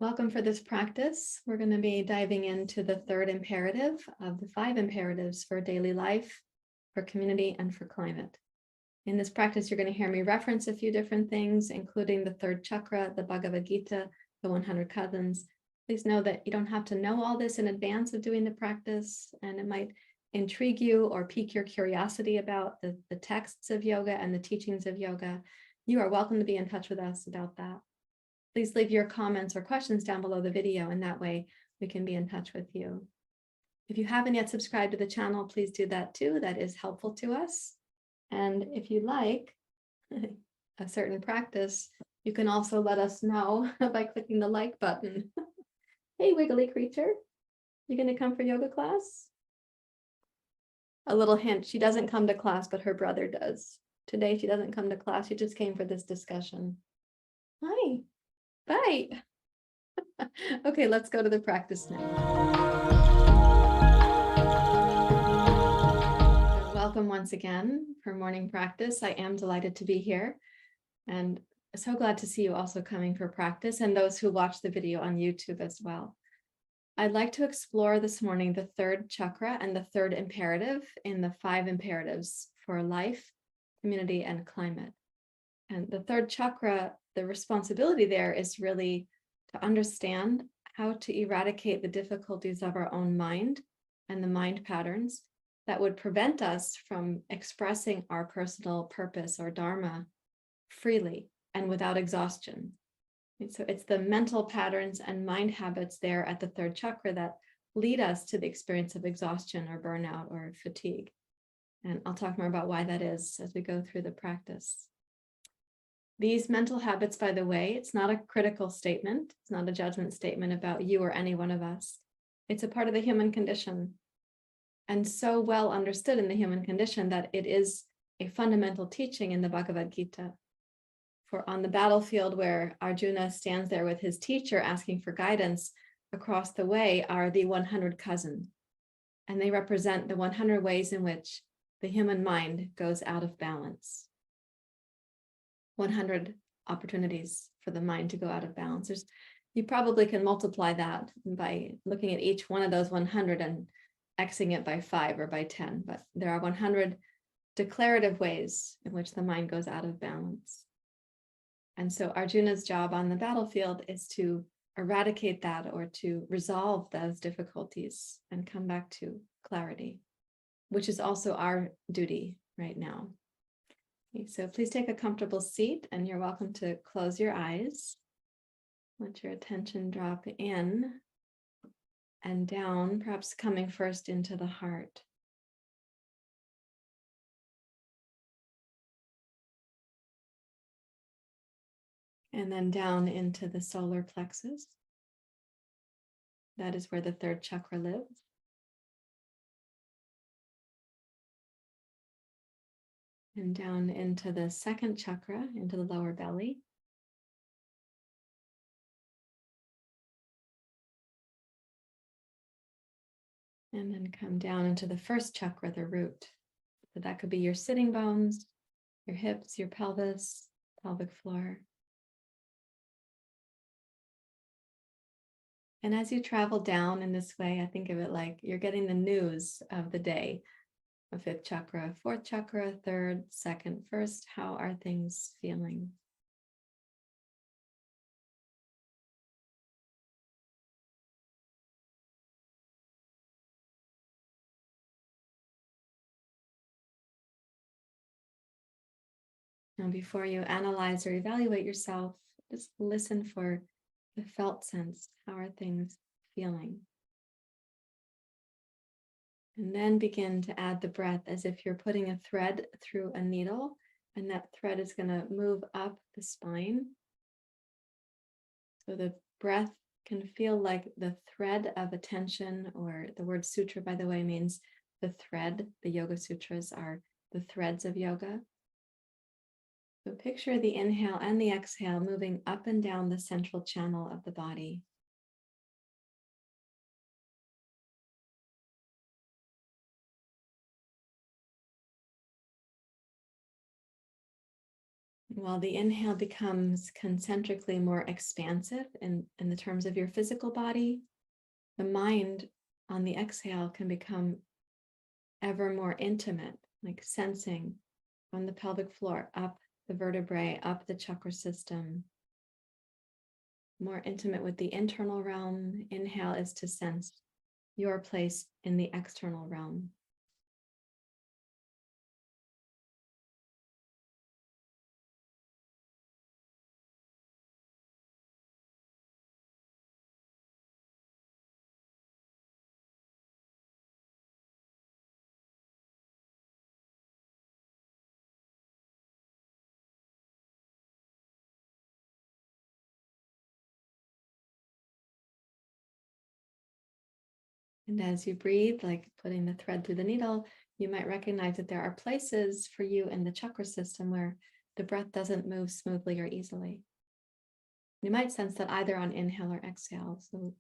Welcome for this practice. We're going to be diving into the third imperative of the 5 imperatives for daily life, for community, and for climate. In this practice, you're going to hear me reference a few different things, including the third chakra, the Bhagavad Gita, the 100 cousins. Please know that you don't have to know all this in advance of doing the practice, and it might intrigue you or pique your curiosity about the texts of yoga and the teachings of yoga. You are welcome to be in touch with us about that. Please leave your comments or questions down below the video, and that way we can be in touch with you. If you haven't yet subscribed to the channel, please do that too. That is helpful to us. And if you like a certain practice, you can also let us know by clicking the like button. Hey, wiggly creature, you going to come for yoga class? A little hint, she doesn't come to class, but her brother does. Today, she doesn't come to class. She just came for this discussion. Hi. Bye. Okay, let's go to the practice now. Welcome once again for morning practice. I am delighted to be here and so glad to see you also coming for practice and those who watch the video on YouTube as well. I'd like to explore this morning the third chakra and the third imperative in the 5 imperatives for life, community, and climate. And the third chakra, the responsibility there is really to understand how to eradicate the difficulties of our own mind and the mind patterns that would prevent us from expressing our personal purpose or dharma freely and without exhaustion. And so it's the mental patterns and mind habits there at the third chakra that lead us to the experience of exhaustion or burnout or fatigue. And I'll talk more about why that is as we go through the practice. These mental habits, by the way, it's not a critical statement. It's not a judgment statement about you or any one of us. It's a part of the human condition and so well understood in the human condition that it is a fundamental teaching in the Bhagavad Gita. For on the battlefield where Arjuna stands there with his teacher asking for guidance, across the way are the 100 cousins, and they represent the 100 ways in which the human mind goes out of balance. 100 opportunities for the mind to go out of balance. You probably can multiply that by looking at each one of those 100 and Xing it by 5 or by 10, but there are 100 declarative ways in which the mind goes out of balance. And so Arjuna's job on the battlefield is to eradicate that or to resolve those difficulties and come back to clarity, which is also our duty right now. Okay, so please take a comfortable seat and you're welcome to close your eyes. Let your attention drop in and down, perhaps coming first into the heart. And then down into the solar plexus. That is where the third chakra lives. And down into the second chakra, into the lower belly. And then come down into the first chakra, the root. So that could be your sitting bones, your hips, your pelvis, pelvic floor. And as you travel down in this way, I think of it like you're getting the news of the day. A 5th chakra, 4th chakra, 3rd, 2nd, 1st. How are things feeling? Now, before you analyze or evaluate yourself, just listen for the felt sense. How are things feeling? And then begin to add the breath as if you're putting a thread through a needle, and that thread is going to move up the spine. So the breath can feel like the thread of attention, or the word sutra, by the way, means the thread. The Yoga Sutras are the threads of yoga. So picture the inhale and the exhale moving up and down the central channel of the body. While the inhale becomes concentrically more expansive in the terms of your physical body, the mind on the exhale can become ever more intimate, like sensing from the pelvic floor up the vertebrae, up the chakra system, more intimate with the internal realm. Inhale is to sense your place in the external realm. And as you breathe, like putting the thread through the needle, you might recognize that there are places for you in the chakra system where the breath doesn't move smoothly or easily. You might sense that either on inhale or exhale. So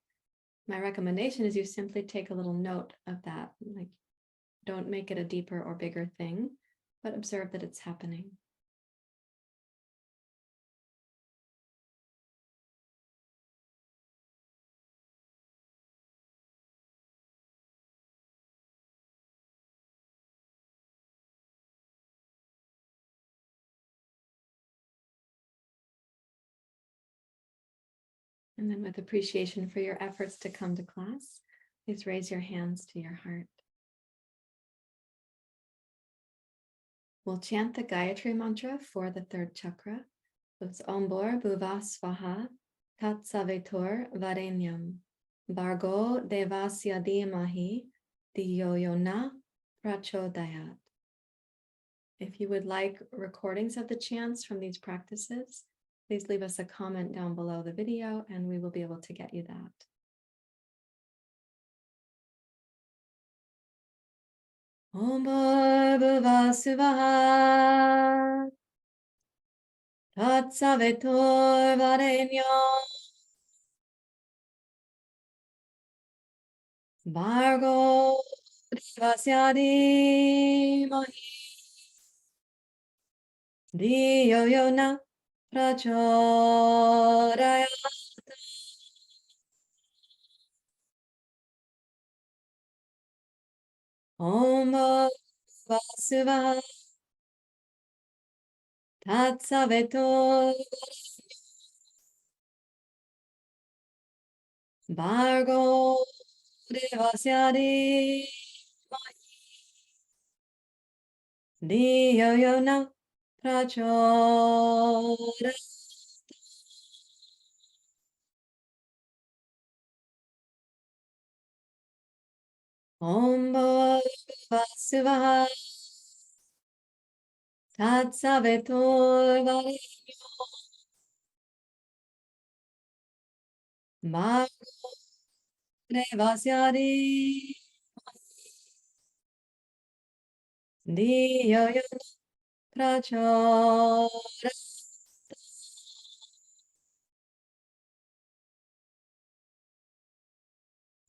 my recommendation is you simply take a little note of that. Like, don't make it a deeper or bigger thing, but observe that it's happening. And then with appreciation for your efforts to come to class, please raise your hands to your heart. We'll chant the Gayatri mantra for the third chakra. It's Om Bor Bhuva Svaha Tat Savitur Varenyam Bargo Devasya Dhimahi Dhiyo Yona Prachodayat. If you would like recordings of the chants from these practices, please leave us a comment down below the video and we will be able to get you that. Om Bhuva Svaha Tat Savitur Varenyam Bargo Devasya Dhimahi Dhiyo Yona Prachodayat. Om Vasudha Tat Savitur Bargo Devasya Dhiyo Yona Prachodayat. Om Vasudha Tat Savitur Bargo Devasya Dhiyo Yona Prachodayat.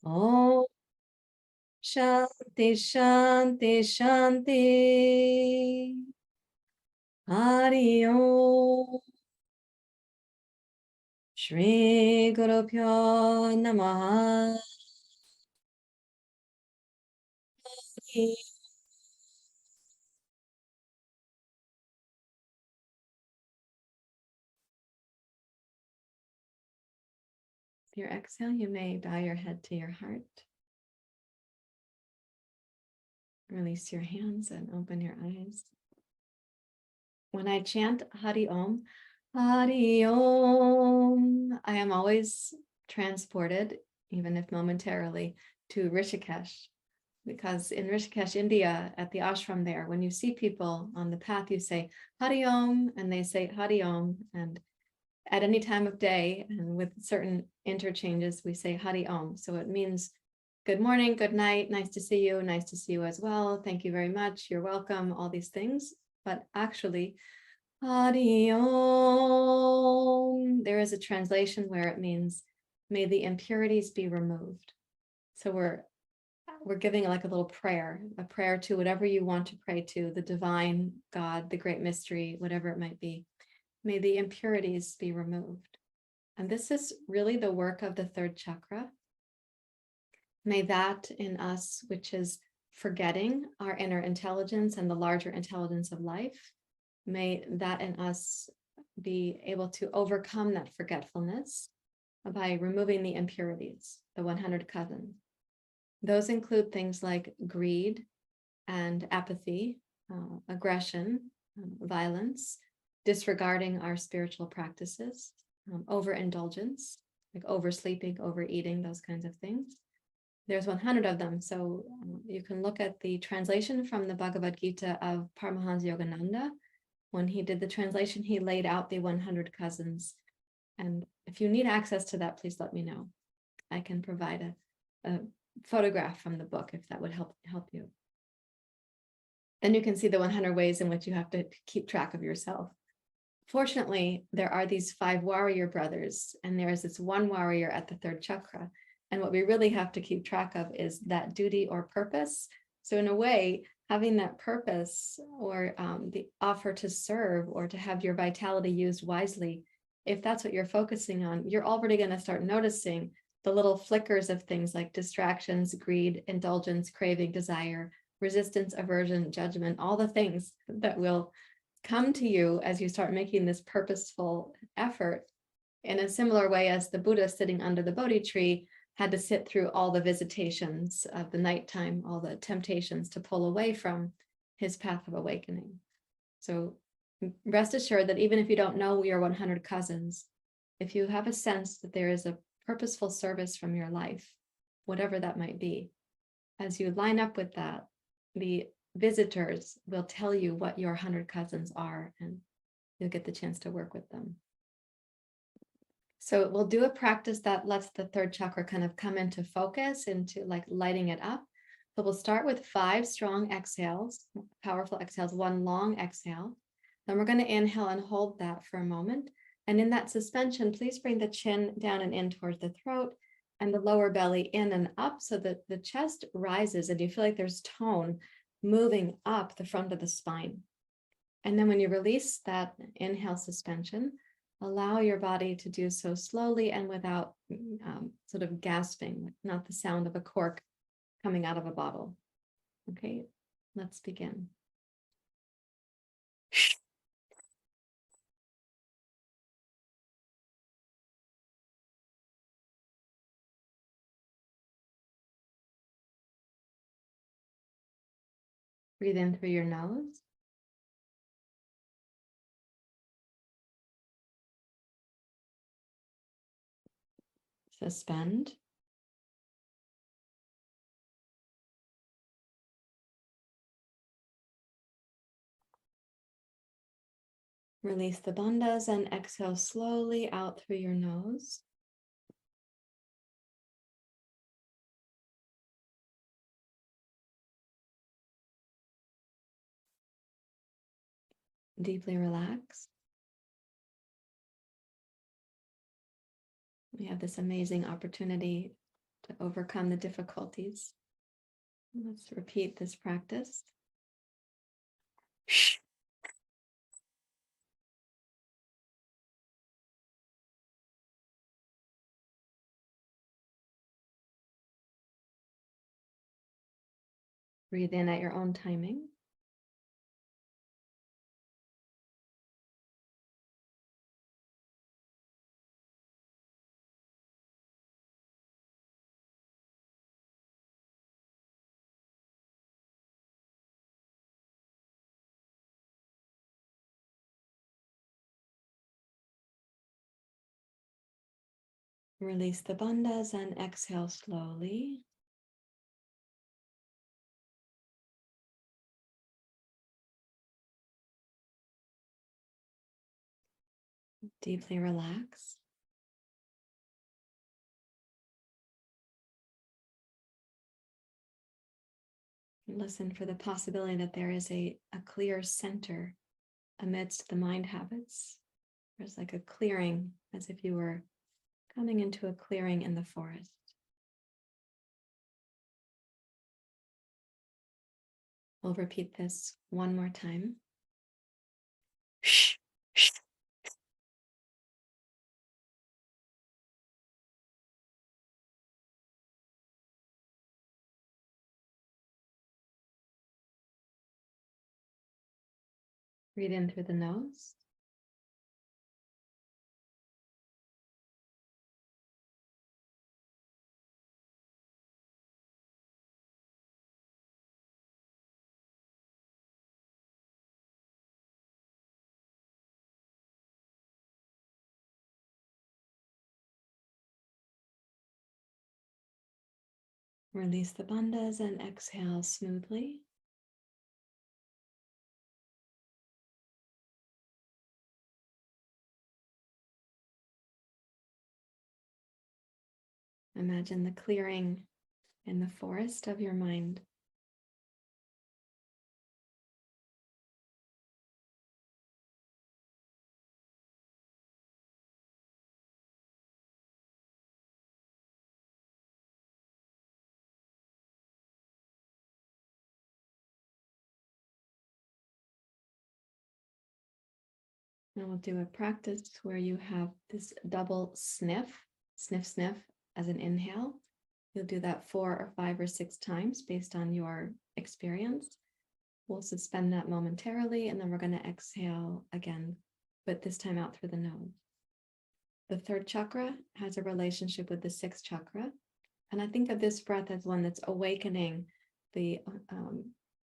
Om Shanti Shanti Shanti Hari Om Shri Guru Pyo Namaha. With your exhale, you may bow your head to your heart. Release your hands and open your eyes. When I chant Hari Om, I am always transported, even if momentarily, to Rishikesh. Because in Rishikesh, India, at the ashram there, when you see people on the path, you say Hari Om, and they say Hari Om. And at any time of day, and with certain interchanges, we say Hari Om. So it means good morning, good night, nice to see you as well. Thank you very much, you're welcome, all these things. But actually, Hari Om, there is a translation where it means, may the impurities be removed. So we're giving like a little prayer, a prayer to whatever you want to pray to, the divine God, the great mystery, whatever it might be. May the impurities be removed. And this is really the work of the third chakra. May that in us, which is forgetting our inner intelligence and the larger intelligence of life, may that in us be able to overcome that forgetfulness by removing the impurities, the 100 cousins. Those include things like greed and apathy, aggression, violence, disregarding our spiritual practices, overindulgence, like oversleeping, overeating, those kinds of things. There's 100 of them. So you can look at the translation from the Bhagavad Gita of Paramahansa Yogananda. When he did the translation, he laid out the 100 cousins. And if you need access to that, please let me know. I can provide a photograph from the book if that would help you. Then you can see the 100 ways in which you have to keep track of yourself. Fortunately, there are these 5 warrior brothers, and there is this one warrior at the third chakra. And what we really have to keep track of is that duty or purpose. So in a way, having that purpose or the offer to serve or to have your vitality used wisely, if that's what you're focusing on, you're already going to start noticing the little flickers of things like distractions, greed, indulgence, craving, desire, resistance, aversion, judgment, all the things that will come to you as you start making this purposeful effort, in a similar way as the Buddha sitting under the Bodhi tree had to sit through all the visitations of the nighttime, all the temptations to pull away from his path of awakening. So rest assured that even if you don't know your 100 cousins, if you have a sense that there is a purposeful service from your life, whatever that might be, as you line up with that, the visitors will tell you what your 100 cousins are, and you'll get the chance to work with them. So we'll do a practice that lets the third chakra kind of come into focus, into like lighting it up. So we'll start with 5 strong exhales, powerful exhales, 1 long exhale. Then we're going to inhale and hold that for a moment. And in that suspension, please bring the chin down and in towards the throat and the lower belly in and up so that the chest rises and you feel like there's tone moving up the front of the spine. And then when you release that inhale suspension, allow your body to do so slowly and without sort of gasping, not the sound of a cork coming out of a bottle. Okay, let's begin. Breathe in through your nose. Suspend. Release the bandhas and exhale slowly out through your nose. Deeply relax. We have this amazing opportunity to overcome the difficulties. Let's repeat this practice. Breathe in at your own timing. Release the bandhas and exhale slowly. Deeply relax. Listen for the possibility that there is a clear center amidst the mind habits. There's like a clearing, as if you were coming into a clearing in the forest. We'll repeat this one more time. Breathe in through the nose. Release the bandhas and exhale smoothly. Imagine the clearing in the forest of your mind. Now we'll do a practice where you have this double sniff, sniff, sniff as an inhale. You'll do that 4 or 5 or 6 times based on your experience. We'll suspend that momentarily, and then we're going to exhale again, but this time out through the nose. The third chakra has a relationship with the sixth chakra. And I think of this breath as one that's awakening the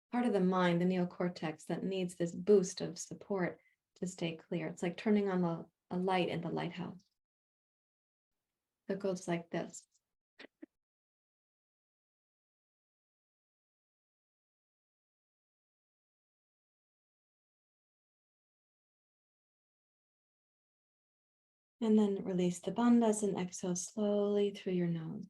part of the mind, the neocortex, that needs this boost of support to stay clear. It's like turning on a light in the lighthouse. So it goes like this. And then release the bandhas and exhale slowly through your nose.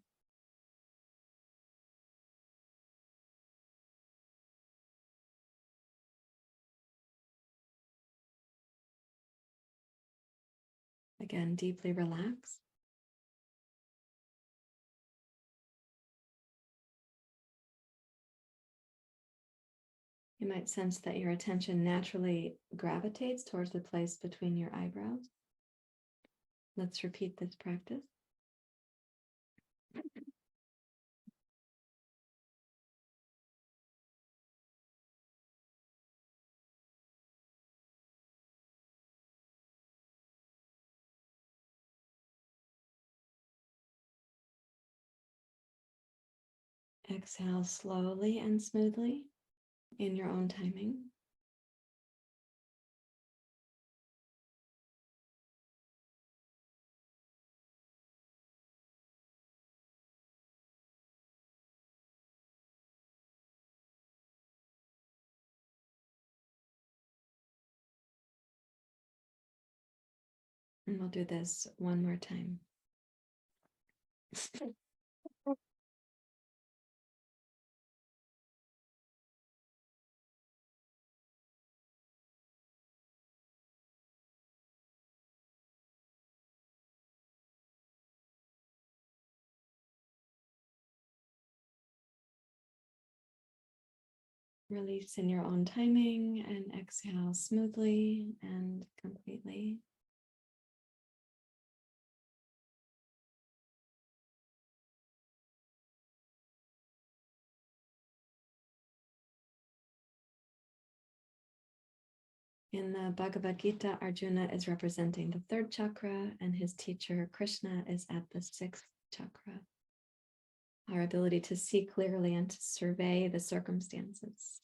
Again, deeply relax. You might sense that your attention naturally gravitates towards the place between your eyebrows. Let's repeat this practice. Exhale slowly and smoothly in your own timing. And we'll do this one more time. Release in your own timing and exhale smoothly and completely. In the Bhagavad Gita, Arjuna is representing the third chakra, and his teacher Krishna is at the sixth chakra. Our ability to see clearly and to survey the circumstances.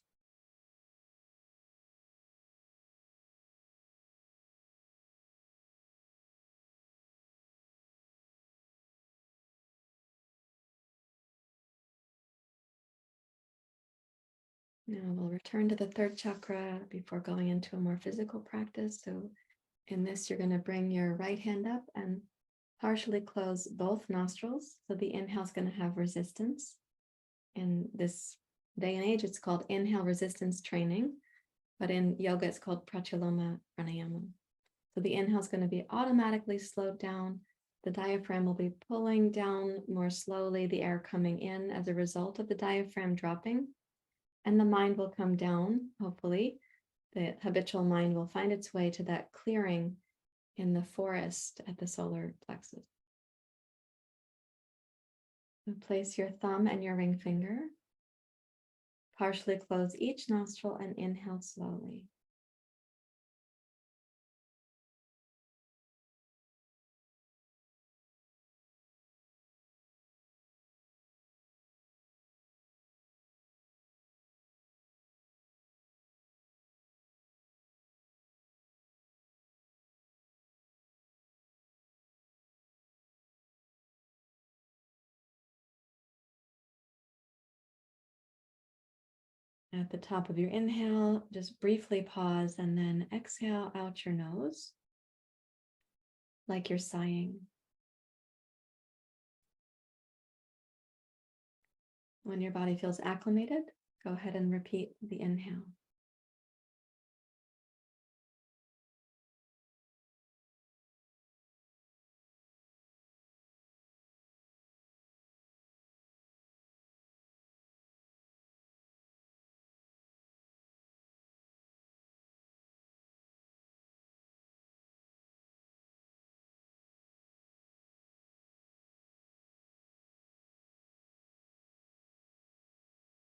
Now we'll return to the third chakra before going into a more physical practice. So in this, you're going to bring your right hand up and partially close both nostrils. So the inhale is going to have resistance. In this day and age, it's called inhale resistance training, but in yoga, it's called Prachaloma pranayama. So the inhale is going to be automatically slowed down. The diaphragm will be pulling down more slowly, the air coming in as a result of the diaphragm dropping. And the mind will come down, hopefully. The habitual mind will find its way to that clearing in the forest at the solar plexus. So place your thumb and your ring finger. Partially close each nostril and inhale slowly. At the top of your inhale, just briefly pause and then exhale out your nose, like you're sighing. When your body feels acclimated, go ahead and repeat the inhale.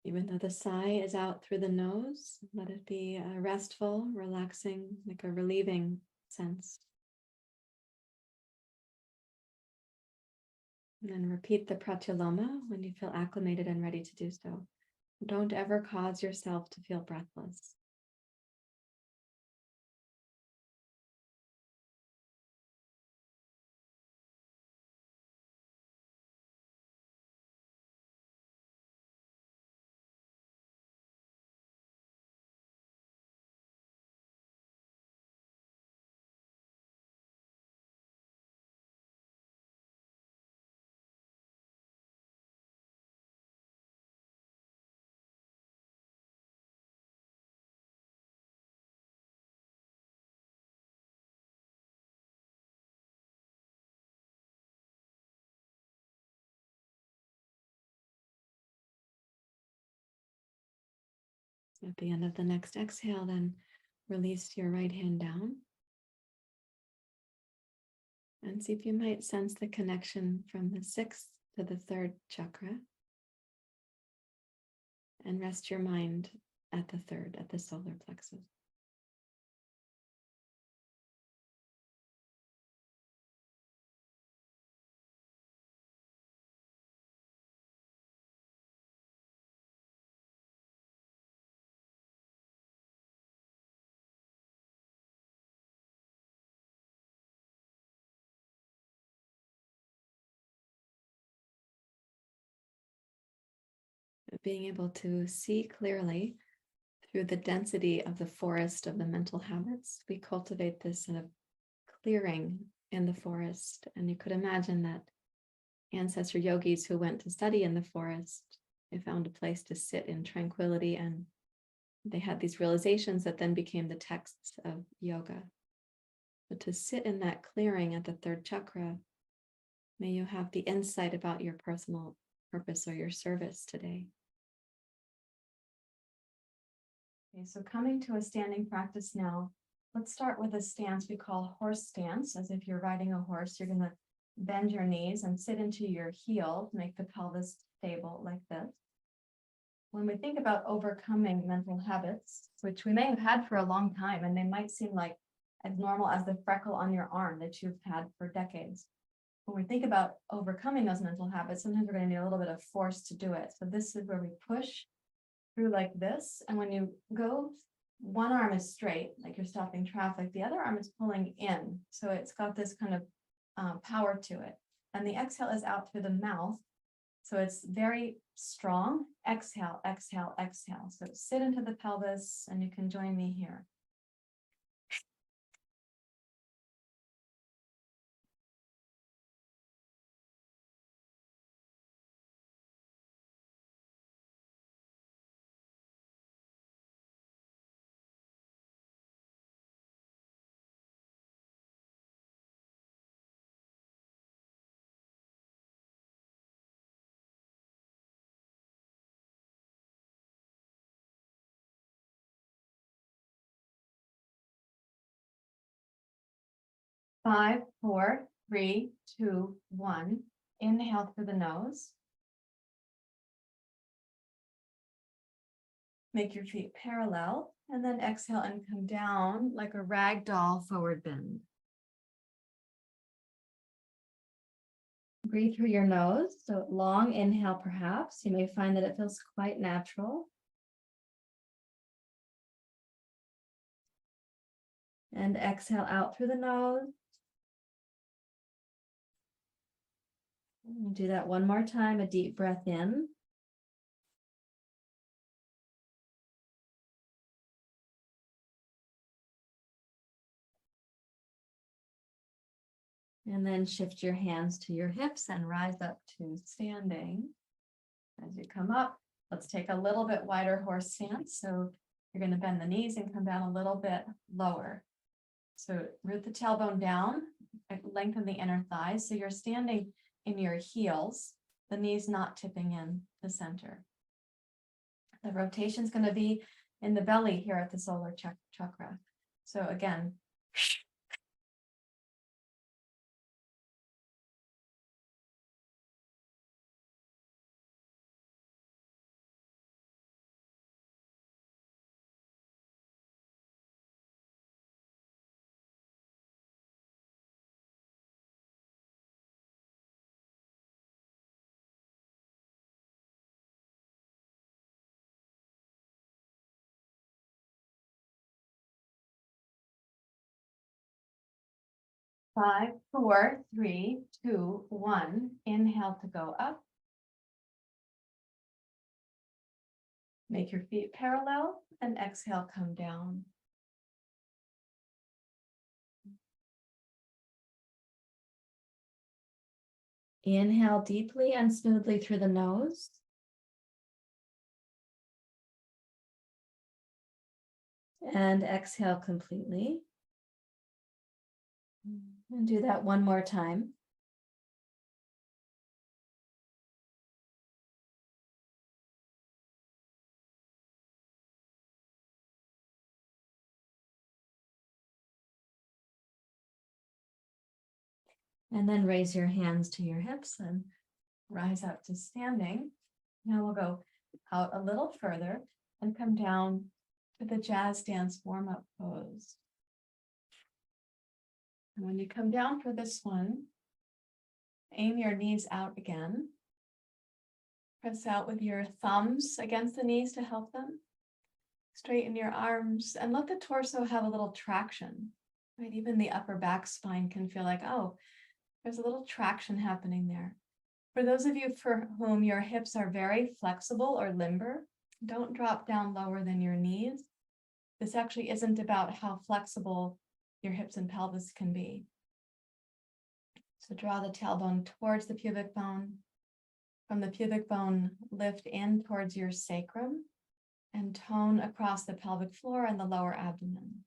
Even though the sigh is out through the nose, let it be a restful, relaxing, like a relieving sense. And then repeat the Prachaloma when you feel acclimated and ready to do so. Don't ever cause yourself to feel breathless. At the end of the next exhale, then release your right hand down. And see if you might sense the connection from the sixth to the third chakra. And rest your mind at the third, at the solar plexus. Being able to see clearly through the density of the forest of the mental habits, we cultivate this sort of clearing in the forest. And you could imagine that ancestor yogis who went to study in the forest, they found a place to sit in tranquility, and they had these realizations that then became the texts of yoga. But to sit in that clearing at the third chakra, may you have the insight about your personal purpose or your service today. Okay, so coming to a standing practice now, let's start with a stance we call horse stance. As if you're riding a horse, you're going to bend your knees and sit into your heel to make the pelvis stable like this. When we think about overcoming mental habits, which we may have had for a long time, and they might seem like as normal as the freckle on your arm that you've had for decades. When we think about overcoming those mental habits, sometimes we're going to need a little bit of force to do it. So this is where we push through like this. And when you go, one arm is straight, like you're stopping traffic. The other arm is pulling in. So it's got this kind of power to it. And the exhale is out through the mouth. So it's very strong. Exhale, exhale, exhale. So sit into the pelvis, and you can join me here. Five, four, three, two, one. Inhale through the nose. Make your feet parallel, and then exhale and come down like a rag doll forward bend. Breathe through your nose. So long inhale, perhaps. You may find that it feels quite natural. And exhale out through the nose. Do that one more time, a deep breath in. And then shift your hands to your hips and rise up to standing. As you come up, let's take a little bit wider horse stance. So you're going to bend the knees and come down a little bit lower. So root the tailbone down, lengthen the inner thighs. So you're standing in your heels, the knees not tipping in the center. The rotation is going to be in the belly here at the solar chakra. So again, five, four, three, two, one. Inhale to go up. Make your feet parallel and exhale, come down. Inhale deeply and smoothly through the nose. And exhale completely. And do that one more time. And then raise your hands to your hips and rise up to standing. Now we'll go out a little further and come down to the jazz dance warm-up pose. And when you come down for this one, aim your knees out again. Press out with your thumbs against the knees to help them. Straighten your arms and let the torso have a little traction, right? Even the upper back spine can feel like, oh, there's a little traction happening there. For those of you for whom your hips are very flexible or limber, don't drop down lower than your knees. This actually isn't about how flexible your hips and pelvis can be. So draw the tailbone towards the pubic bone. From the pubic bone, lift in towards your sacrum and tone across the pelvic floor and the lower abdomen.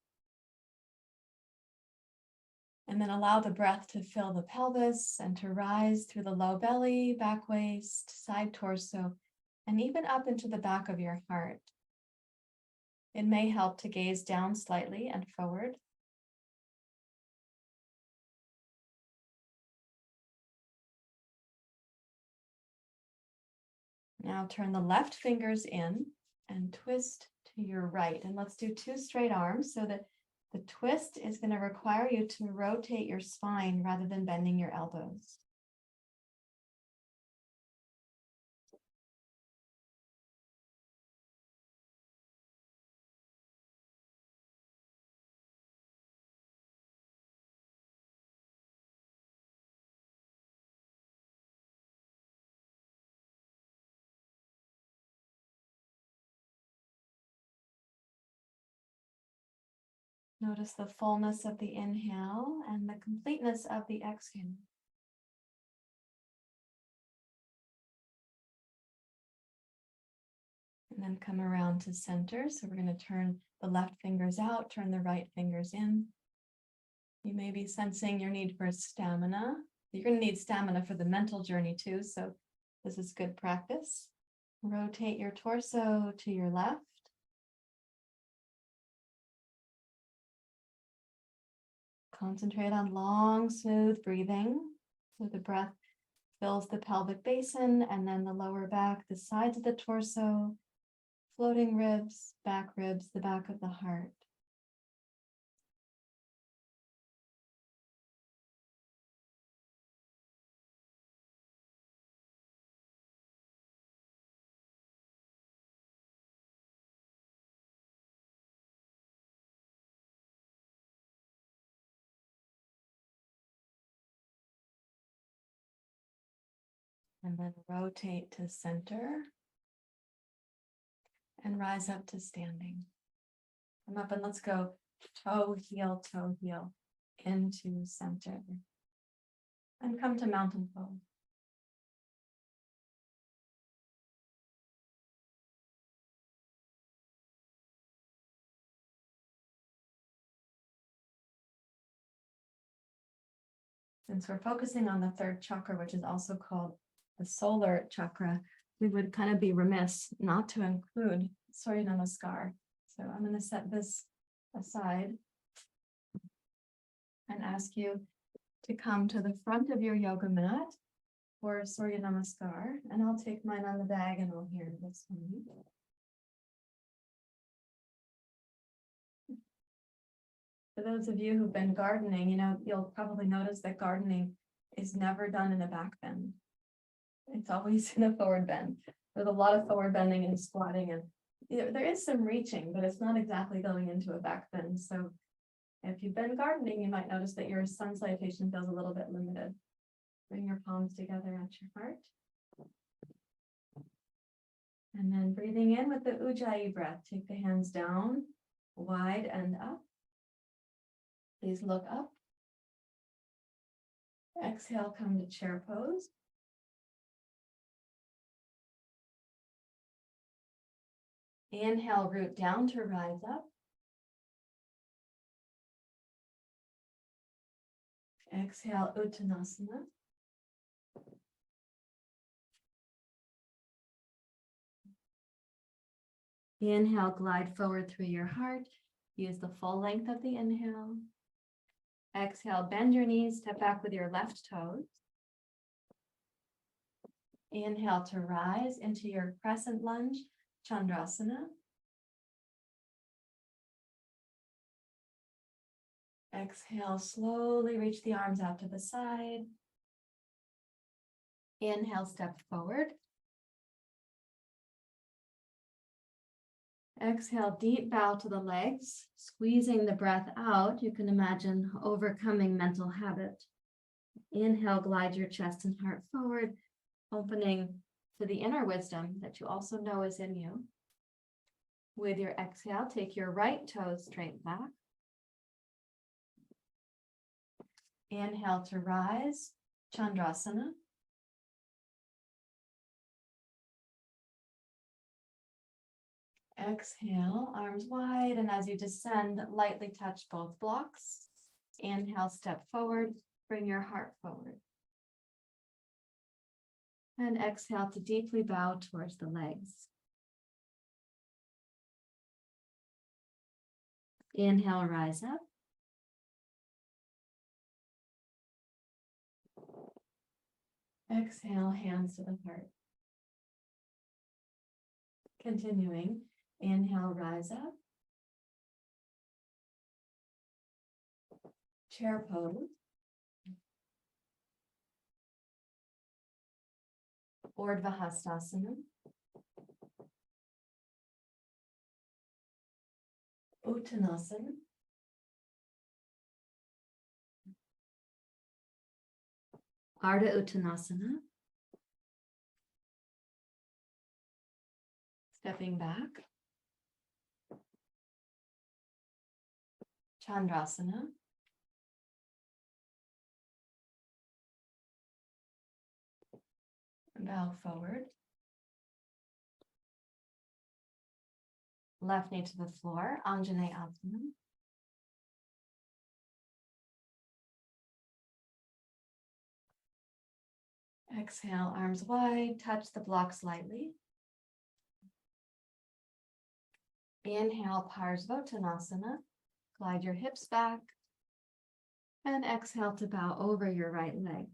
And then allow the breath to fill the pelvis and to rise through the low belly, back waist, side torso, and even up into the back of your heart. It may help to gaze down slightly and forward. Now turn the left fingers in and twist to your right. And let's do two straight arms so that the twist is going to require you to rotate your spine rather than bending your elbows. Notice the fullness of the inhale and the completeness of the exhale. And then come around to center. So we're going to turn the left fingers out, turn the right fingers in. You may be sensing your need for stamina. You're going to need stamina for the mental journey too. So this is good practice. Rotate your torso to your left. Concentrate on long, smooth breathing. So the breath fills the pelvic basin and then the lower back, the sides of the torso, floating ribs, the back of the heart. And then rotate to center and rise up to standing. Come up and let's go toe, heel into center. And come to mountain pose. Since we're focusing on the third chakra, which is also called the solar chakra, we would kind of be remiss not to include surya namaskar. So I'm going to set this aside and ask you to come to the front of your yoga mat for surya namaskar. And I'll take mine on the bag and I'll hear this one. For those of you who've been gardening, you'll probably notice that gardening is never done in a back bend. It's always in a forward bend. There's a lot of forward bending and squatting, and there is some reaching, but it's not exactly going into a back bend. So if you've been gardening, you might notice that your sun salutation feels a little bit limited. Bring your palms together at your heart. And then breathing in with the Ujjayi breath, take the hands down, wide and up. Please look up. Exhale, come to chair pose. Inhale, root down to rise up. Exhale, Uttanasana. Inhale, glide forward through your heart. Use the full length of the inhale. Exhale, bend your knees, step back with your left toes. Inhale to rise into your crescent lunge, Chandrasana. Exhale, slowly reach the arms out to the side. Inhale, step forward. Exhale, deep bow to the legs, squeezing the breath out. You can imagine overcoming mental habit. Inhale, glide your chest and heart forward, opening to the inner wisdom that you also know is in you. With your exhale, take your right toes straight back. Inhale to rise, Chandrasana. Exhale, arms wide, and as you descend, lightly touch both blocks. Inhale, step forward, bring your heart forward. And exhale to deeply bow towards the legs. Inhale, rise up. Exhale, hands to the heart. Continuing, inhale, rise up. Chair pose. Urdhva Hastasana. Uttanasana. Ardha Uttanasana. Stepping back. Chandrasana. Bow forward. Left knee to the floor, anjaneyasana. Exhale, arms wide, touch the block slightly. Inhale, Parsvottanasana. Glide your hips back. And exhale to bow over your right leg.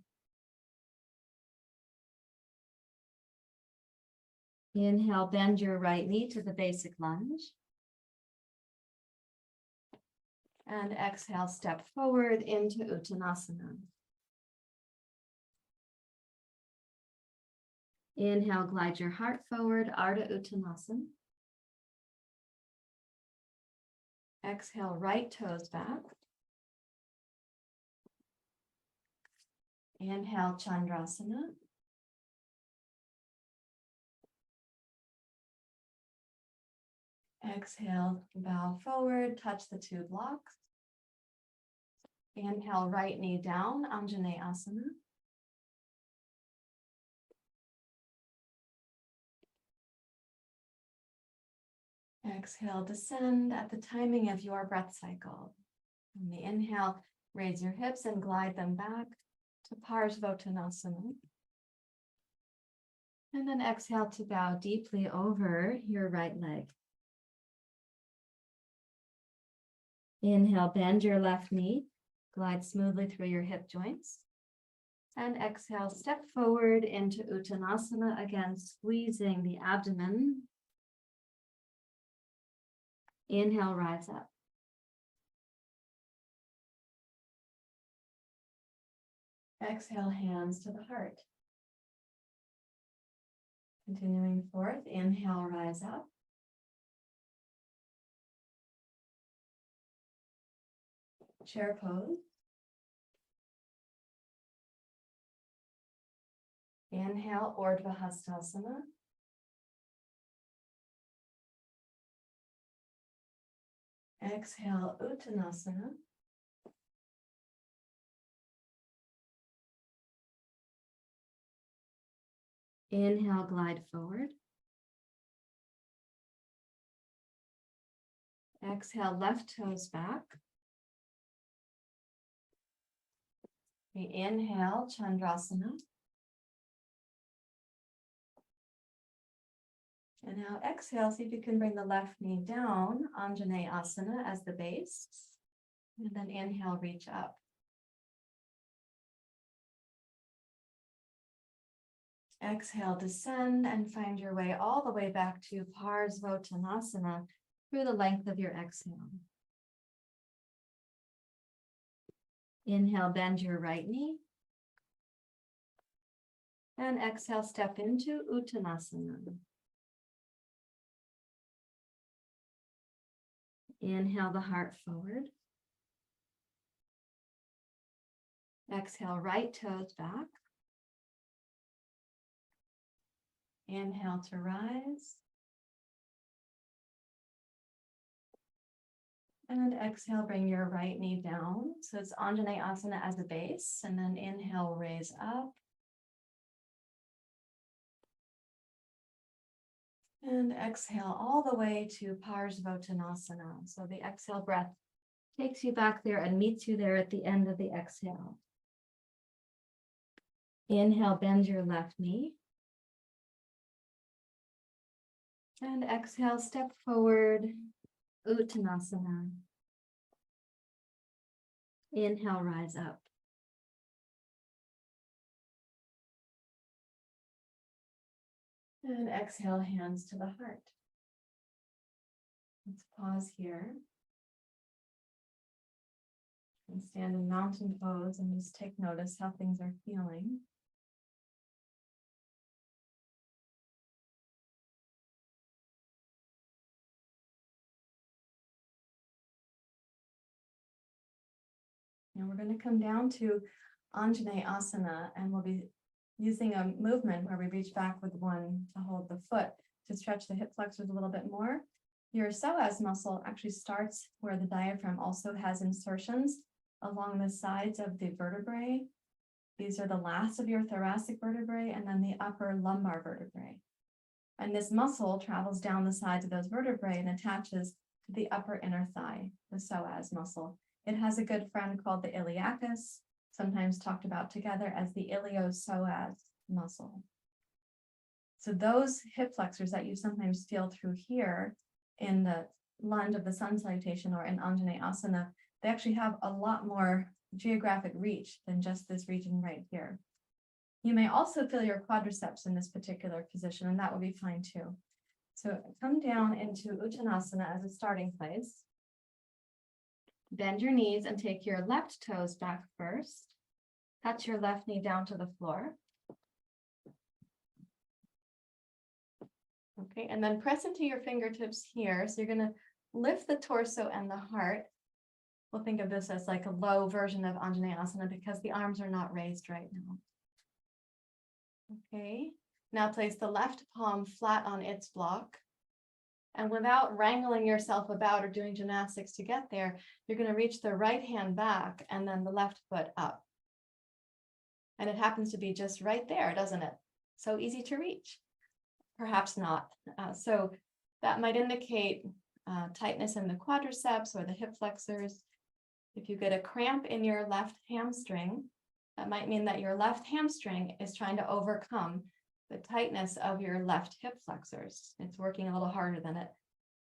Inhale, bend your right knee to the basic lunge. And exhale, step forward into Uttanasana. Inhale, glide your heart forward, Ardha Uttanasana. Exhale, right toes back. Inhale, Chandrasana. Exhale, bow forward, touch the two blocks. Inhale, right knee down, Anjaneyasana. Exhale, descend at the timing of your breath cycle. On the inhale, raise your hips and glide them back to Parsvottanasana. And then exhale to bow deeply over your right leg. Inhale, bend your left knee, glide smoothly through your hip joints. And exhale, step forward into Uttanasana, again, squeezing the abdomen. Inhale, rise up. Exhale, hands to the heart. Continuing forth, inhale, rise up. Chair pose. Inhale, Urdhva Hastasana. Exhale, Uttanasana. Inhale, glide forward. Exhale, left toes back. We inhale, Chandrasana. And now exhale, see if you can bring the left knee down, anjaneyasana as the base. And then inhale, reach up. Exhale, descend and find your way all the way back to Parsvottanasana through the length of your exhale. Inhale, bend your right knee. And exhale, step into Uttanasana. Inhale the heart forward. Exhale, right toes back. Inhale to rise. And exhale, bring your right knee down. So it's Anjaneyasana as a base. And then inhale, raise up. And exhale all the way to Parsvottanasana. So the exhale breath takes you back there and meets you there at the end of the exhale. Inhale, bend your left knee. And exhale, step forward, Uttanasana. Inhale, rise up. And exhale, hands to the heart. Let's pause here. And stand in mountain pose and just take notice how things are feeling. Now we're going to come down to Anjaneyasana, and we'll be using a movement where we reach back with one to hold the foot to stretch the hip flexors a little bit more. Your psoas muscle actually starts where the diaphragm also has insertions along the sides of the vertebrae. These are the last of your thoracic vertebrae and then the upper lumbar vertebrae. And this muscle travels down the sides of those vertebrae and attaches to the upper inner thigh, the psoas muscle. It has a good friend called the iliacus, sometimes talked about together as the iliopsoas muscle. So those hip flexors that you sometimes feel through here in the lunge of the sun salutation or in Anjaneyasana, they actually have a lot more geographic reach than just this region right here. You may also feel your quadriceps in this particular position, and that will be fine too. So come down into Uttanasana as a starting place. Bend your knees and take your left toes back first. Touch your left knee down to the floor. Okay, and then press into your fingertips here. So you're going to lift the torso and the heart. We'll think of this as like a low version of Anjaneyasana because the arms are not raised right now. Okay, now place the left palm flat on its block. And without wrangling yourself about or doing gymnastics to get there, you're going to reach the right hand back and then the left foot up. And it happens to be just right there, doesn't it? So easy to reach. Perhaps not. So That might indicate tightness in the quadriceps or the hip flexors. If you get a cramp in your left hamstring, that might mean that your left hamstring is trying to overcome the tightness of your left hip flexors. It's working a little harder than it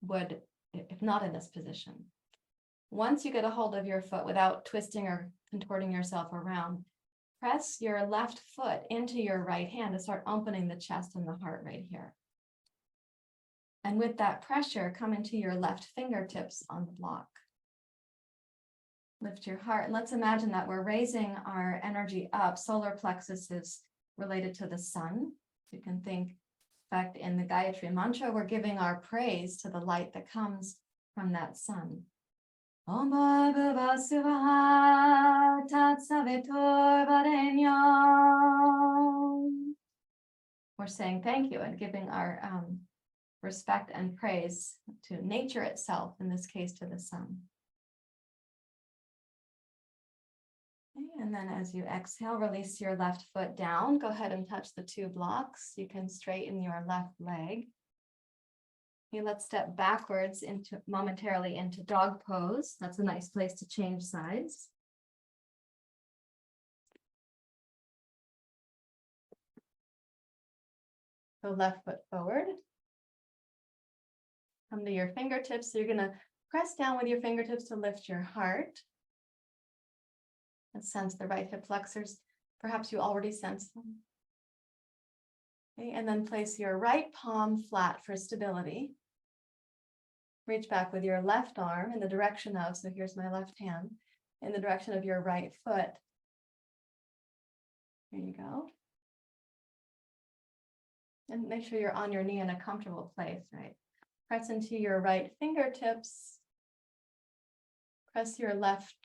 would if not in this position. Once you get a hold of your foot without twisting or contorting yourself around, press your left foot into your right hand to start opening the chest and the heart right here. And with that pressure, come into your left fingertips on the block. Lift your heart. And let's imagine that we're raising our energy up. Solar plexus is related to the sun. You can think, in fact, in the Gayatri mantra, we're giving our praise to the light that comes from that sun. Om Bhurvubhuvah Suvah Tat Savitur Varenyam. We're saying thank you and giving our respect and praise to nature itself, in this case to the sun. Okay, and then as you exhale, release your left foot down. Go ahead and touch the two blocks. You can straighten your left leg. Okay, let's step backwards momentarily into dog pose. That's a nice place to change sides. So left foot forward. Come to your fingertips. So you're going to press down with your fingertips to lift your heart. And sense the right hip flexors. Perhaps you already sense them. Okay, and then place your right palm flat for stability. Reach back with your left arm in the direction of, so here's my left hand, in the direction of your right foot. Here you go. And make sure you're on your knee in a comfortable place, right? Press into your right fingertips. Press your left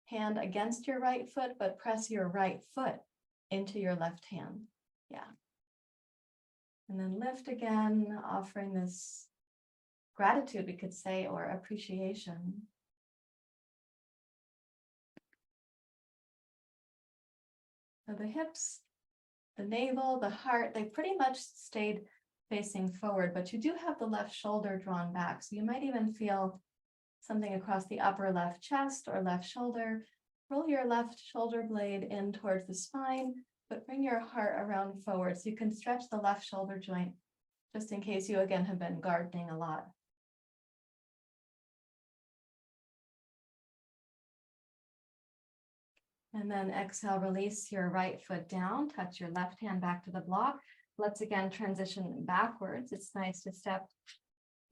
hand against your right foot, but press your right foot into your left hand. Yeah. And then lift again, offering this gratitude, we could say, or appreciation. So the hips, the navel, the heart, they pretty much stayed facing forward, but you do have the left shoulder drawn back. So you might even feel something across the upper left chest or left shoulder. Roll your left shoulder blade in towards the spine, but bring your heart around forward so you can stretch the left shoulder joint, just in case you again have been gardening a lot. And then exhale, release your right foot down, touch your left hand back to the block. Let's again transition backwards. It's nice to step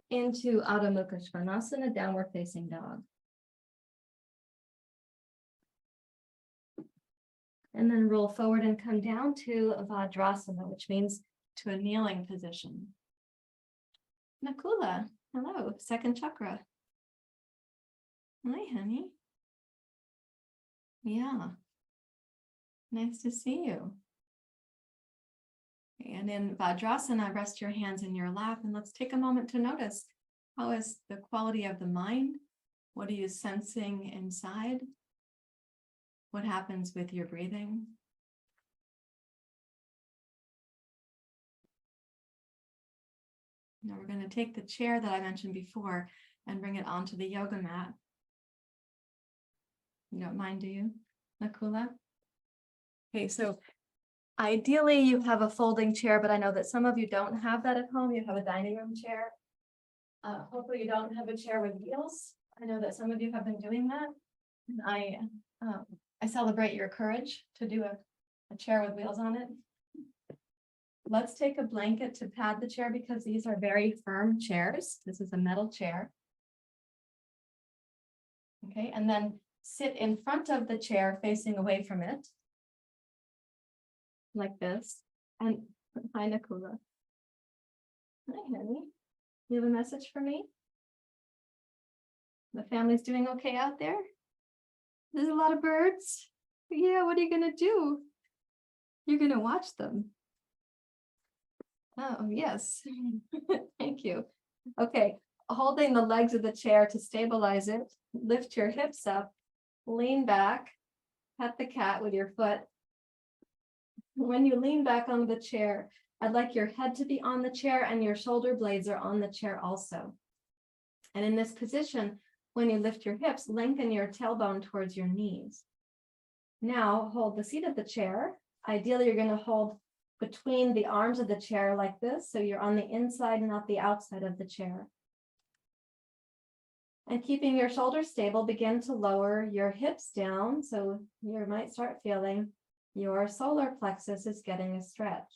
into Adho Mukha Svanasana, downward facing dog. And then roll forward and come down to Vajrasana, which means to a kneeling position. Nakula, hello, second chakra. Hi, honey. Yeah, nice to see you. And in Vajrasana, rest your hands in your lap and let's take a moment to notice, how is the quality of the mind? What are you sensing inside? What happens with your breathing? Now we're going to take the chair that I mentioned before and bring it onto the yoga mat. You don't mind, do you, Nakula? Okay, so ideally you have a folding chair, but I know that some of you don't have that at home. You have a dining room chair. Hopefully you don't have a chair with wheels. I know that some of you have been doing that. And I celebrate your courage to do a chair with wheels on it. Let's take a blanket to pad the chair because these are very firm chairs. This is a metal chair. Okay, and then sit in front of the chair facing away from it. Like this. And hi, Nakula. Hi, honey. You have a message for me? The family's doing okay out there? There's a lot of birds. Yeah, what are you gonna do? You're gonna watch them. Oh, yes. Thank you. Okay, holding the legs of the chair to stabilize it, lift your hips up, lean back, pet the cat with your foot. When you lean back on the chair, I'd like your head to be on the chair and your shoulder blades are on the chair also. And in this position, when you lift your hips, lengthen your tailbone towards your knees. Now hold the seat of the chair. Ideally, you're going to hold between the arms of the chair like this, so you're on the inside, not the outside of the chair. And keeping your shoulders stable, begin to lower your hips down, so you might start feeling your solar plexus is getting a stretch.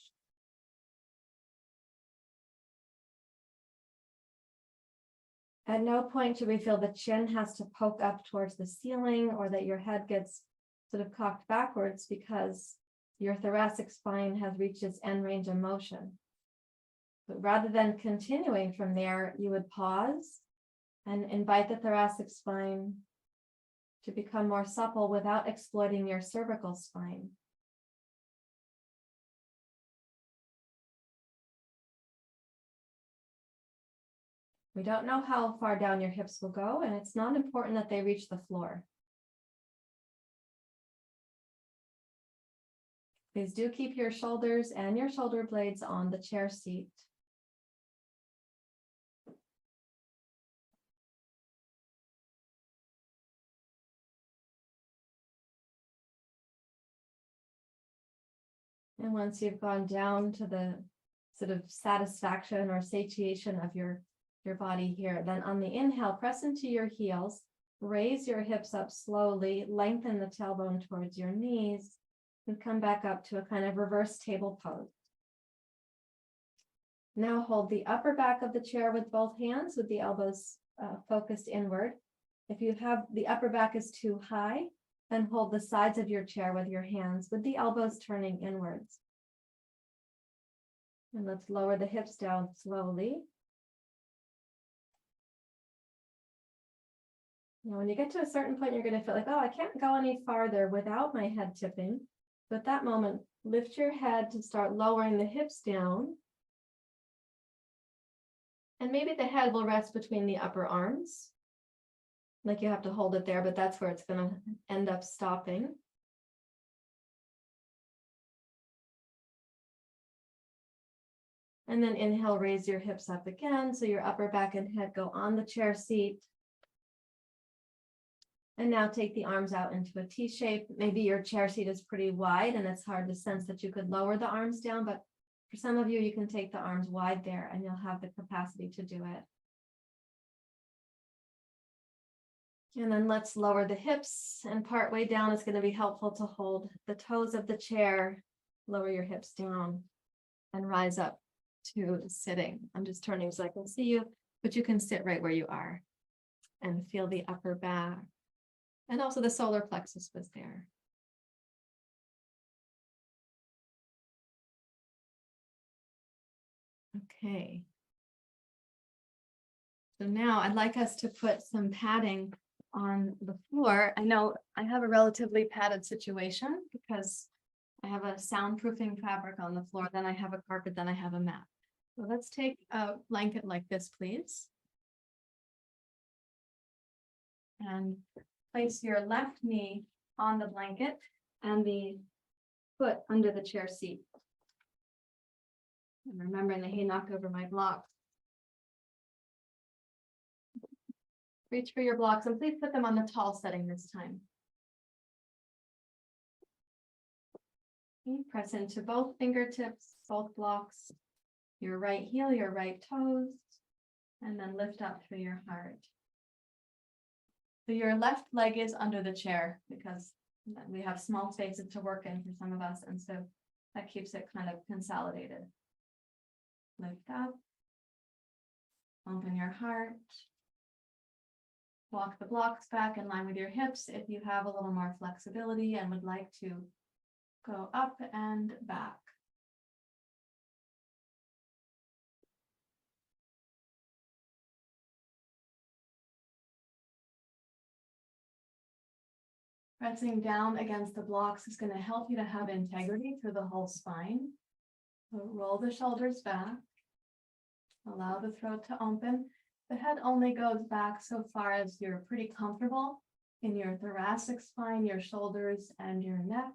At no point should we feel the chin has to poke up towards the ceiling or that your head gets sort of cocked backwards because your thoracic spine has reached its end range of motion. But rather than continuing from there, you would pause and invite the thoracic spine to become more supple without exploiting your cervical spine. We don't know how far down your hips will go, and it's not important that they reach the floor. Please do keep your shoulders and your shoulder blades on the chair seat. And once you've gone down to the sort of satisfaction or satiation of your body here, then on the inhale, press into your heels, raise your hips up slowly, lengthen the tailbone towards your knees, and come back up to a kind of reverse table pose. Now hold the upper back of the chair with both hands with the elbows focused inward. If you have the upper back is too high, then hold the sides of your chair with your hands with the elbows turning inwards. And let's lower the hips down slowly. Now, when you get to a certain point, you're going to feel like, oh, I can't go any farther without my head tipping. So at that moment, lift your head to start lowering the hips down. And maybe the head will rest between the upper arms. Like you have to hold it there, but that's where it's going to end up stopping. And then inhale, raise your hips up again. So your upper back and head go on the chair seat. And now take the arms out into a T shape. Maybe your chair seat is pretty wide and it's hard to sense that you could lower the arms down, but for some of you, you can take the arms wide there and you'll have the capacity to do it. And then let's lower the hips, and part way down it's going to be helpful to hold the toes of the chair, lower your hips down and rise up to sitting. I'm just turning so I can see you, but you can sit right where you are and feel the upper back. And also the solar plexus was there. Okay. So now I'd like us to put some padding on the floor. I know I have a relatively padded situation because I have a soundproofing fabric on the floor, then I have a carpet, then I have a mat. So let's take a blanket like this, please. And place your left knee on the blanket and the foot under the chair seat. And remembering that he knocked over my blocks. Reach for your blocks and please put them on the tall setting this time. Okay, press into both fingertips, both blocks, your right heel, your right toes, and then lift up through your heart. So your left leg is under the chair because we have small spaces to work in for some of us, and so that keeps it kind of consolidated. Lift up, open your heart, walk the blocks back in line with your hips if you have a little more flexibility and would like to go up and back. Pressing down against the blocks is going to help you to have integrity through the whole spine. So roll the shoulders back. Allow the throat to open. The head only goes back so far as you're pretty comfortable in your thoracic spine, your shoulders, and your neck.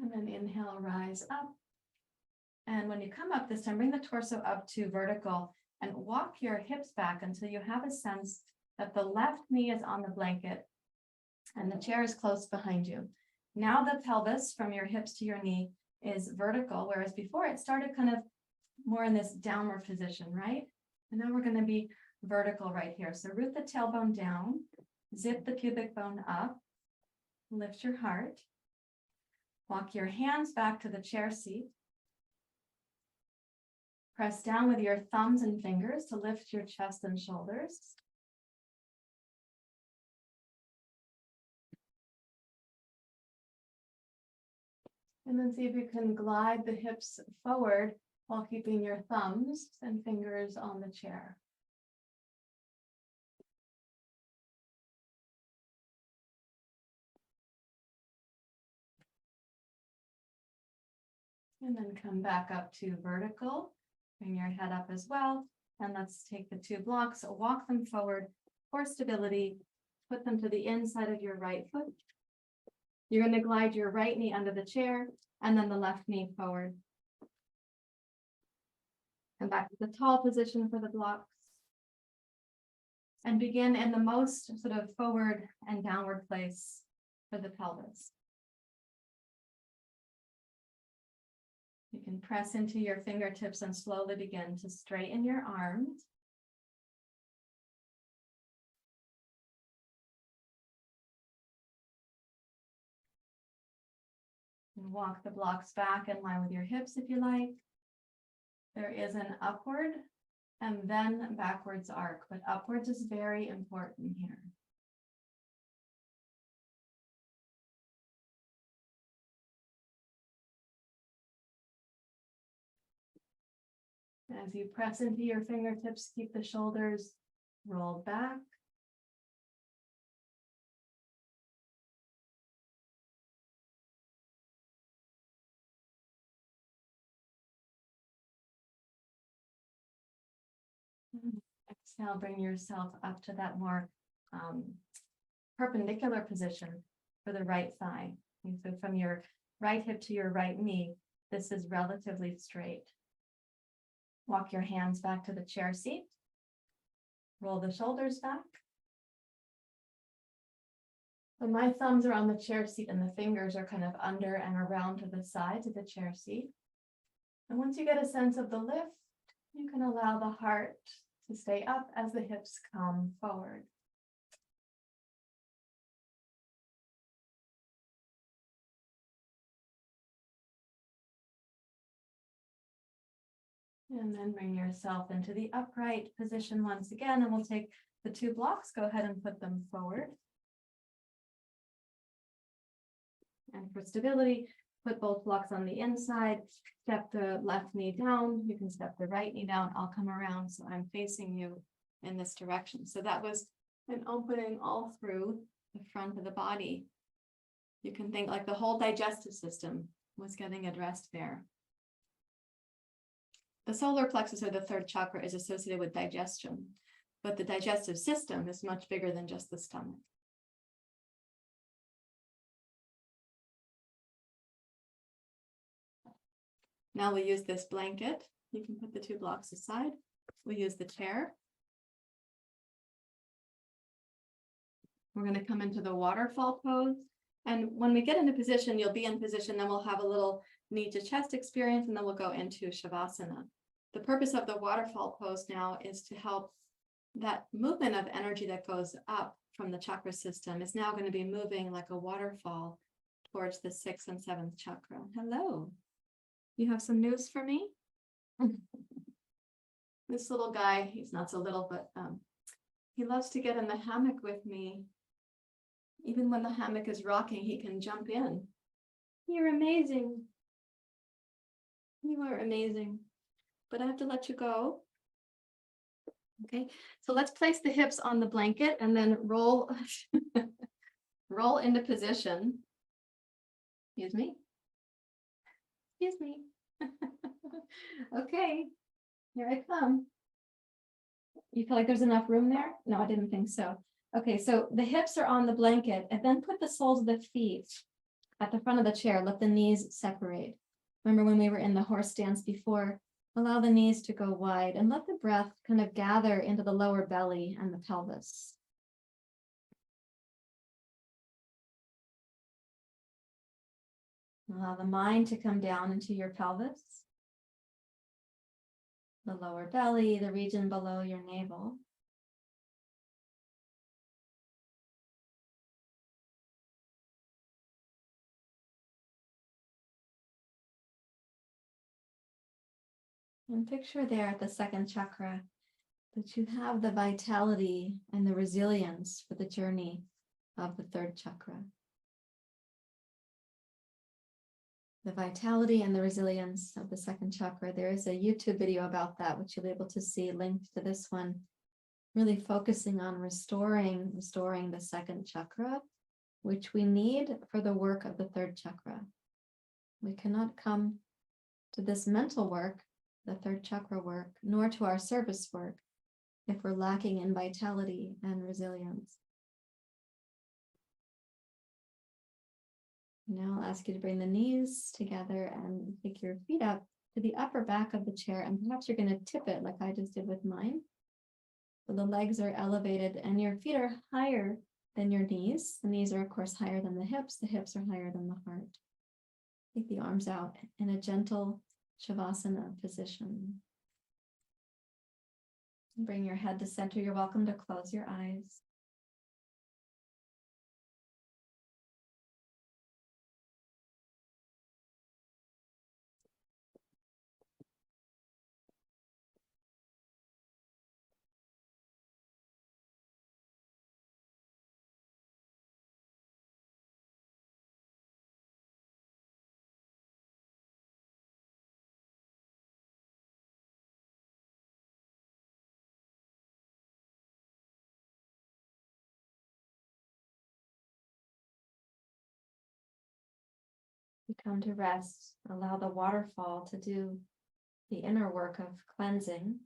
And then inhale, rise up. And when you come up this time, bring the torso up to vertical and walk your hips back until you have a sense that the left knee is on the blanket and the chair is close behind you. Now the pelvis from your hips to your knee is vertical, whereas before it started kind of more in this downward position, right? And now we're going to be vertical right here. So root the tailbone down, zip the pubic bone up, lift your heart, walk your hands back to the chair seat. Press down with your thumbs and fingers to lift your chest and shoulders. And then see if you can glide the hips forward while keeping your thumbs and fingers on the chair. And then come back up to vertical. Bring your head up as well. And let's take the two blocks, walk them forward for stability. Put them to the inside of your right foot. You're going to glide your right knee under the chair and then the left knee forward. Come back to the tall position for the blocks. And begin in the most sort of forward and downward place for the pelvis. You can press into your fingertips and slowly begin to straighten your arms. And walk the blocks back in line with your hips if you like. There is an upward and then backwards arc, but upwards is very important here. As you press into your fingertips, keep the shoulders rolled back. Exhale, bring yourself up to that more perpendicular position for the right thigh. And so from your right hip to your right knee, this is relatively straight. Walk your hands back to the chair seat. Roll the shoulders back. So my thumbs are on the chair seat and the fingers are kind of under and around to the sides of the chair seat. And once you get a sense of the lift, you can allow the heart to stay up as the hips come forward. And then bring yourself into the upright position once again, and we'll take the two blocks, go ahead and put them forward. And for stability, put both blocks on the inside, step the left knee down, you can step the right knee down, I'll come around so I'm facing you in this direction. So that was an opening all through the front of the body. You can think like the whole digestive system was getting addressed there. The solar plexus, or the third chakra, is associated with digestion, but the digestive system is much bigger than just the stomach. Now we'll use this blanket. You can put the two blocks aside. We'll use the chair. We're going to come into the waterfall pose. And when we get into position, you'll be in position, then we'll have a little knee to chest experience, and then we'll go into shavasana. The purpose of the waterfall pose now is to help that movement of energy that goes up from the chakra system is now going to be moving like a waterfall towards the 6th and 7th chakra. Hello. You have some news for me? This little guy, he's not so little, but he loves to get in the hammock with me. Even when the hammock is rocking, he can jump in. You're amazing. You are amazing. But I have to let you go. Okay, so let's place the hips on the blanket and then roll, roll into position. Excuse me. Excuse me. Okay, here I come. You feel like there's enough room there? No, I didn't think so. Okay, so the hips are on the blanket, and then put the soles of the feet at the front of the chair, let the knees separate. Remember when we were in the horse stance before, allow the knees to go wide and let the breath kind of gather into the lower belly and the pelvis. Allow the mind to come down into your pelvis, the lower belly, the region below your navel. And picture there at the second chakra that you have the vitality and the resilience for the journey of the third chakra. The vitality and the resilience of the second chakra. There is a YouTube video about that, which you'll be able to see linked to this one, really focusing on restoring the second chakra, which we need for the work of the third chakra. We cannot come to this mental work, the third chakra work, nor to our service work if we're lacking in vitality and resilience. Now I'll ask you to bring the knees together and take your feet up to the upper back of the chair, and perhaps you're going to tip it like I just did with mine. So the legs are elevated and your feet are higher than your knees. The knees are, of course, higher than the hips are higher than the heart. Take the arms out in a gentle shavasana position. Bring your head to center. You're welcome to close your eyes. You come to rest. Allow the waterfall to do the inner work of cleansing.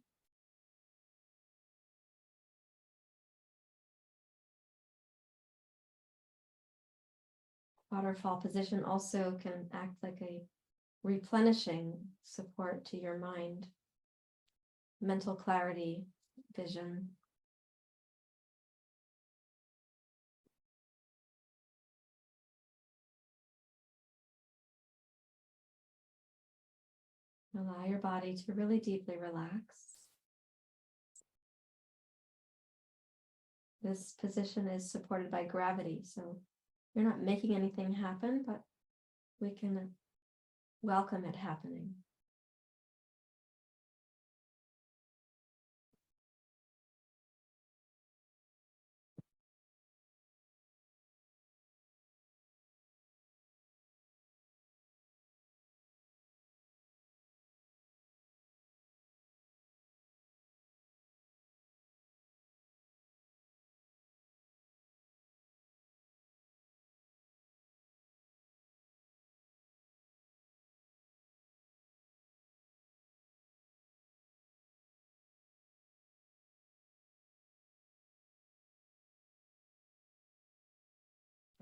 Waterfall position also can act like a replenishing support to your mind, mental clarity, vision. Allow your body to really deeply relax. This position is supported by gravity, so you're not making anything happen, but we can welcome it happening.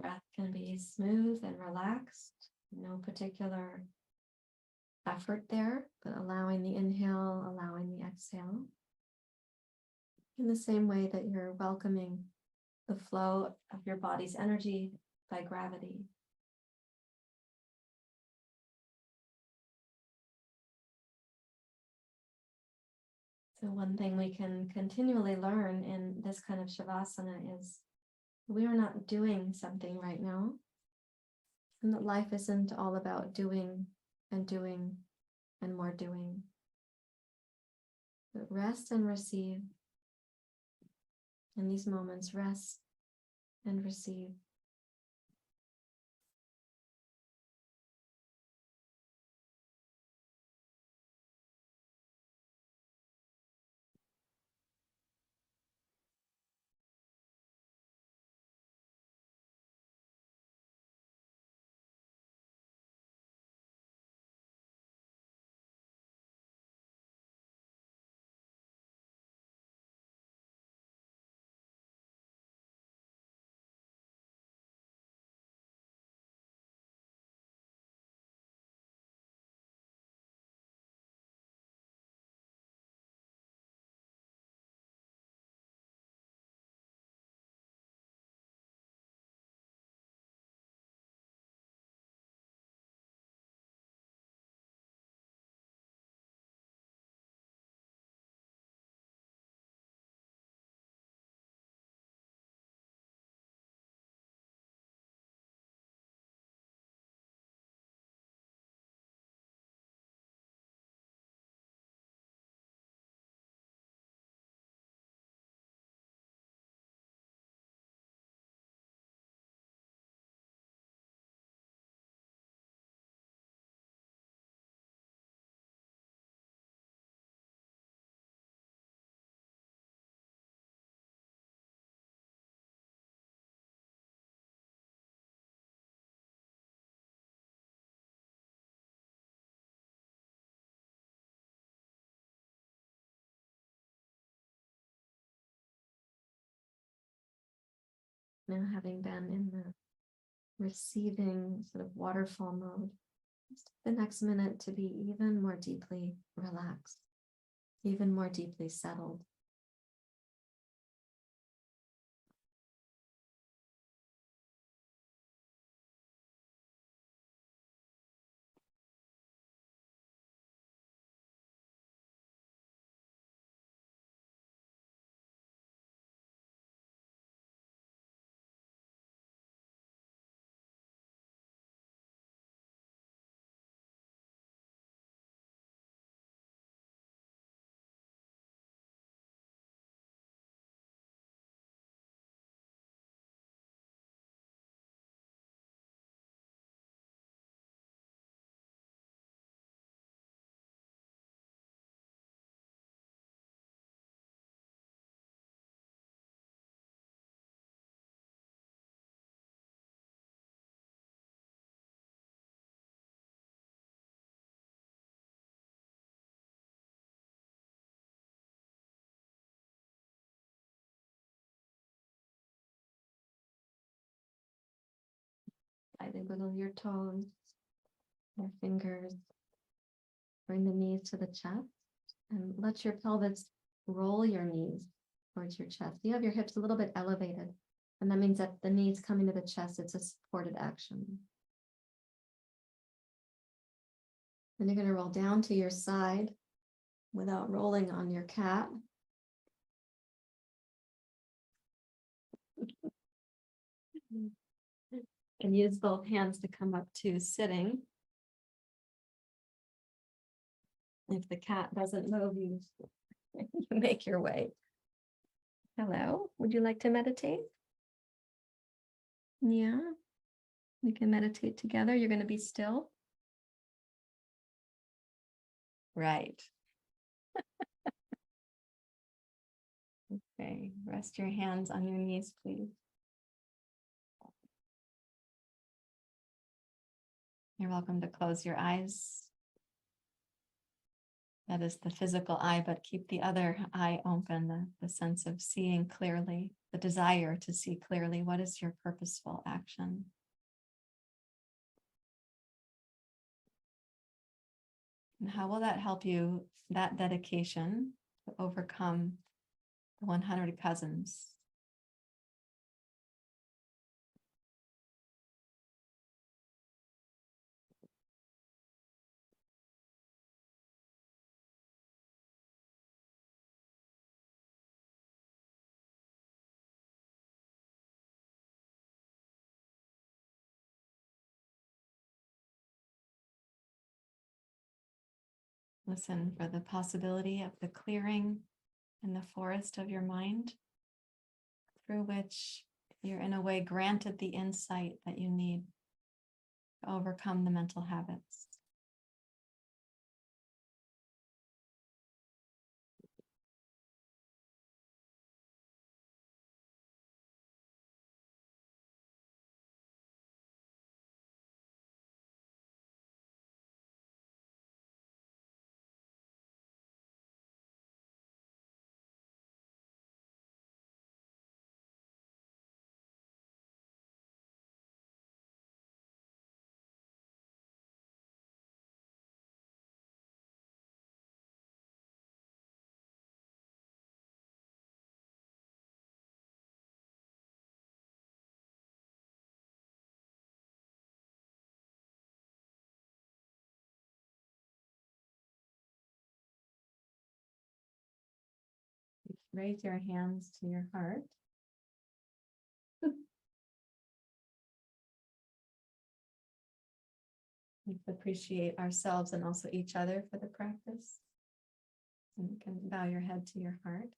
Breath can be smooth and relaxed, no particular effort there, but allowing the inhale, allowing the exhale. In the same way that you're welcoming the flow of your body's energy by gravity. So one thing we can continually learn in this kind of shavasana is we are not doing something right now, and that life isn't all about doing and more doing. But rest and receive. In these moments, rest and receive. Now, having been in the receiving sort of waterfall mode, just the next minute to be even more deeply relaxed, even more deeply settled. Slightly wiggle your toes, your fingers. Bring the knees to the chest and let your pelvis roll your knees towards your chest. You have your hips a little bit elevated, and that means that the knees coming to the chest, it's a supported action. Then you're going to roll down to your side without rolling on your cat. And use both hands to come up to sitting. If the cat doesn't move, you make your way. Hello, would you like to meditate? Yeah, we can meditate together. You're going to be still. Right. Okay, rest your hands on your knees, please. You're welcome to close your eyes. That is the physical eye, but keep the other eye open, the sense of seeing clearly, the desire to see clearly. What is your purposeful action? And how will that help you, that dedication, to overcome the 100 cousins? Listen for the possibility of the clearing in the forest of your mind, through which you're in a way granted the insight that you need to overcome the mental habits. Raise your hands to your heart. We appreciate ourselves and also each other for the practice. And you can bow your head to your heart.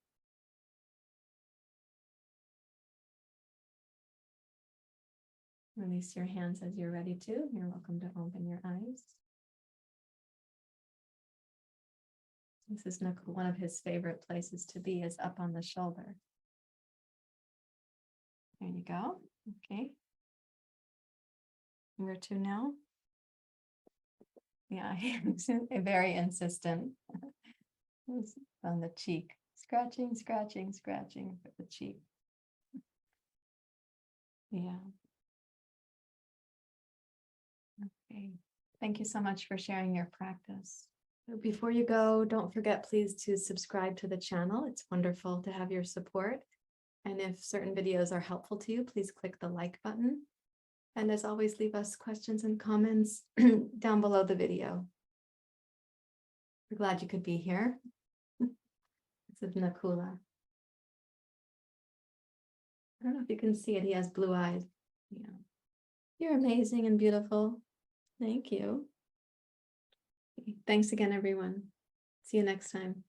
Release your hands as you're ready to. You're welcome to open your eyes. This is one of his favorite places to be, is up on the shoulder. There you go. Okay. Where to now? Yeah, he's very insistent. On the cheek. Scratching, scratching, scratching for the cheek. Yeah. Okay. Thank you so much for sharing your practice. Before you go, don't forget, please, to subscribe to the channel. It's wonderful to have your support. And if certain videos are helpful to you, please click the like button. And as always, leave us questions and comments down below the video. We're glad you could be here. This is Nakula. I don't know if you can see it. He has blue eyes. Yeah. You're amazing and beautiful. Thank you. Thanks again, everyone. See you next time.